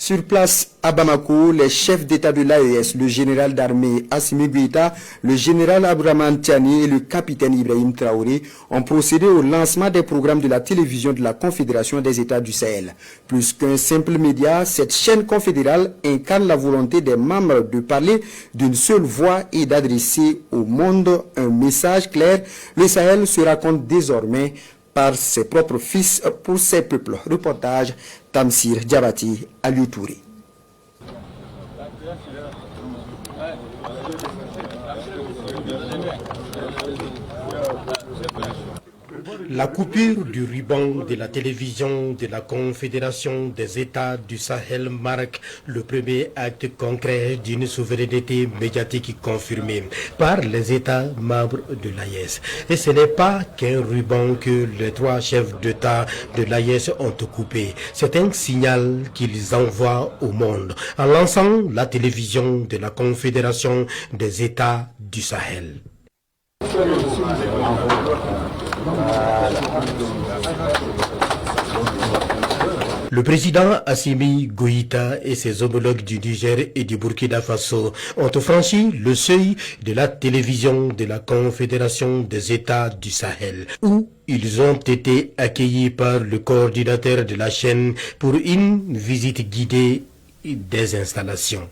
Sur place à Bamako, les chefs d'État de l'AES, le général d'armée Assimi Goïta, le général Abdourahmane Tiani et le capitaine Ibrahim Traoré ont procédé au lancement des programmes de la télévision de la Confédération des États du Sahel. Plus qu'un simple média, cette chaîne confédérale incarne la volonté des membres de parler d'une seule voix et d'adresser au monde un message clair. Le Sahel se raconte désormais par ses propres fils pour ses peuples. Reportage Tamsir Diabati, Aliou Touré. La coupure du ruban de la télévision de la Confédération des États du Sahel marque le premier acte concret d'une souveraineté médiatique confirmée par les États membres de l'AES. Et ce n'est pas qu'un ruban que les trois chefs d'État de l'AES ont coupé. C'est un signal qu'ils envoient au monde en lançant la télévision de la Confédération des États du Sahel. Le président Assimi Goïta et ses homologues du Niger et du Burkina Faso ont franchi le seuil de la télévision de la Confédération des États du Sahel, où ils ont été accueillis par le coordinateur de la chaîne pour une visite guidée des installations.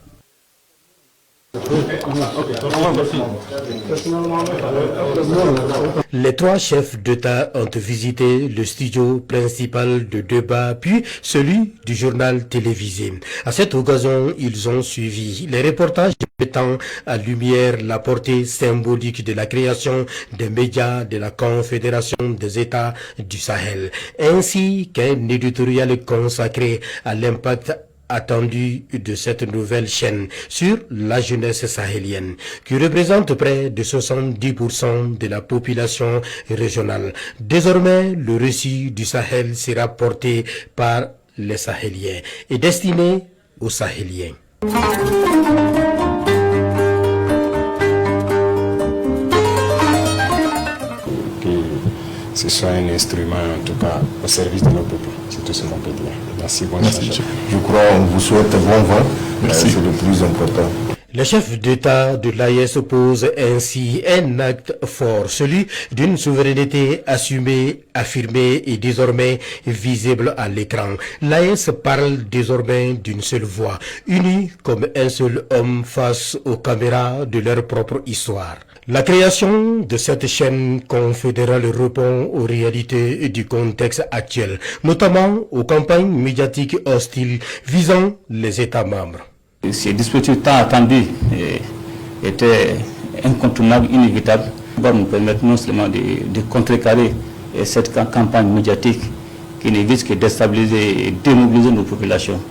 Les trois chefs d'État ont visité le studio principal de débat, puis celui du journal télévisé. À cette occasion, ils ont suivi les reportages mettant à lumière la portée symbolique de la création des médias de la Confédération des États du Sahel, ainsi qu'un éditorial consacré à l'impact attendu de cette nouvelle chaîne sur la jeunesse sahélienne, qui représente près de 70% de la population régionale. Désormais, le récit du Sahel sera porté par les Sahéliens et destiné aux Sahéliens. Ce soit un instrument, en tout cas, au service de nos peuples. C'est tout ce qu'on peut dire. Merci, bonne chance. Je crois qu'on vous souhaite bon vent. C'est le plus important. Le chef d'État de l'AES pose ainsi un acte fort, celui d'une souveraineté assumée, affirmée et désormais visible à l'écran. L'AES parle désormais d'une seule voix, unie comme un seul homme face aux caméras de leur propre histoire. La création de cette chaîne confédérale répond aux réalités du contexte actuel, notamment aux campagnes médiatiques hostiles visant les États membres. Ces dispositifs tant attendus étaient incontournables, inévitables, pour nous permettre non seulement de contrecarrer cette campagne médiatique qui ne vise que déstabiliser et démobiliser nos populations.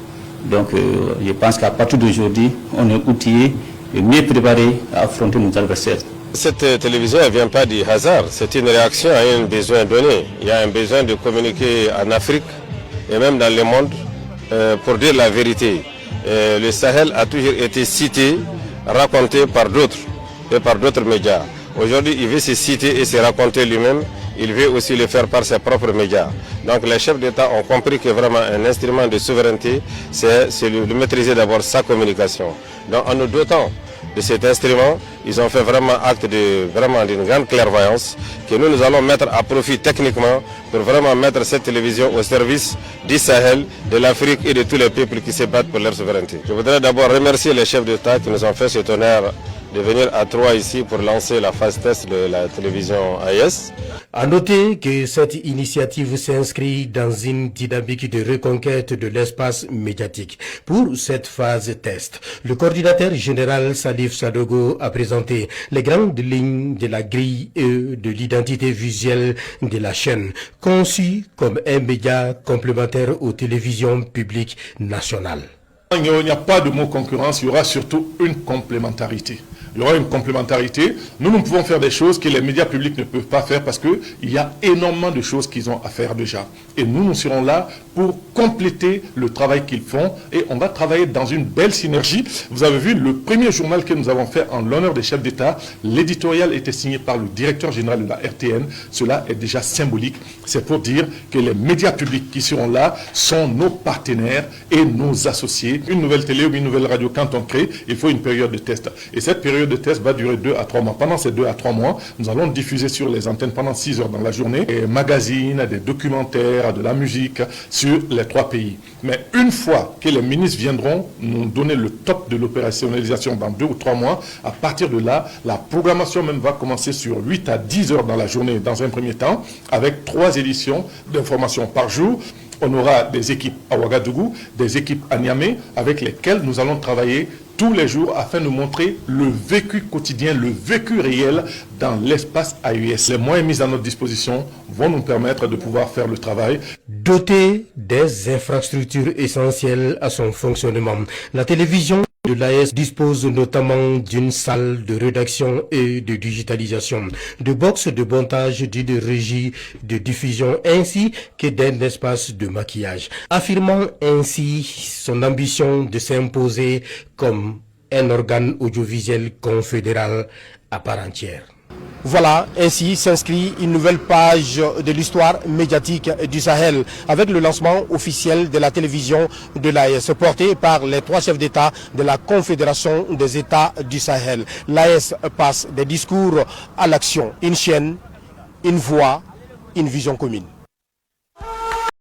Donc je pense qu'à partir d'aujourd'hui, on est outillé et mieux préparé à affronter nos adversaires. Cette télévision ne vient pas du hasard, c'est une réaction à un besoin donné. Il y a un besoin de communiquer en Afrique et même dans le monde pour dire la vérité. Le Sahel a toujours été cité, raconté par d'autres et par d'autres médias. Aujourd'hui, il veut se citer et se raconter lui-même. Il veut aussi le faire par ses propres médias. Donc les chefs d'État ont compris que vraiment un instrument de souveraineté, c'est de maîtriser d'abord sa communication. Donc en nous dotant de cet instrument, ils ont fait vraiment acte d'une grande clairvoyance que nous allons mettre à profit techniquement pour vraiment mettre cette télévision au service du Sahel, de l'Afrique et de tous les peuples qui se battent pour leur souveraineté. Je voudrais d'abord remercier les chefs d'État qui nous ont fait cet honneur de venir à Troyes ici pour lancer la phase test de la télévision AES. À noter que cette initiative s'inscrit dans une dynamique de reconquête de l'espace médiatique. Pour cette phase test, le coordinateur général Salif Sadogo a présenté les grandes lignes de la grille et de l'identité visuelle de la chaîne, conçue comme un média complémentaire aux télévisions publiques nationales. Il n'y a pas de mot concurrence, il y aura surtout une complémentarité. Il y aura une complémentarité. Nous pouvons faire des choses que les médias publics ne peuvent pas faire parce qu'il y a énormément de choses qu'ils ont à faire déjà. Et nous serons là pour compléter le travail qu'ils font et on va travailler dans une belle synergie. Vous avez vu le premier journal que nous avons fait en l'honneur des chefs d'État, l'éditorial était signé par le directeur général de la RTN. Cela est déjà symbolique. C'est pour dire que les médias publics qui seront là sont nos partenaires et nos associés. Une nouvelle télé ou une nouvelle radio, quand on crée, il faut une période de test. Et cette période de test va durer 2 à 3 mois. Pendant ces 2 à 3 mois, nous allons diffuser sur les antennes pendant 6 heures dans la journée des magazines, des documentaires, de la musique sur les 3 pays. Mais une fois que les ministres viendront nous donner le top de l'opérationnalisation dans 2 ou 3 mois, à partir de là, la programmation même va commencer sur 8 à 10 heures dans la journée dans un premier temps, avec 3 éditions d'information par jour. On aura des équipes à Ouagadougou, des équipes à Niamey, avec lesquelles nous allons travailler tous les jours afin de montrer le vécu quotidien, le vécu réel dans l'espace AES. Les moyens mis à notre disposition vont nous permettre de pouvoir faire le travail. Doté des infrastructures essentielles à son fonctionnement, la télévision de l'AES dispose notamment d'une salle de rédaction et de digitalisation, de box de montage, d'une régie de diffusion ainsi que d'un espace de maquillage, affirmant ainsi son ambition de s'imposer comme un organe audiovisuel confédéral à part entière. Voilà, ainsi s'inscrit une nouvelle page de l'histoire médiatique du Sahel avec le lancement officiel de la télévision de l'AES porté par les 3 chefs d'État de la Confédération des États du Sahel. L'AES passe des discours à l'action, une chaîne, une voix, une vision commune.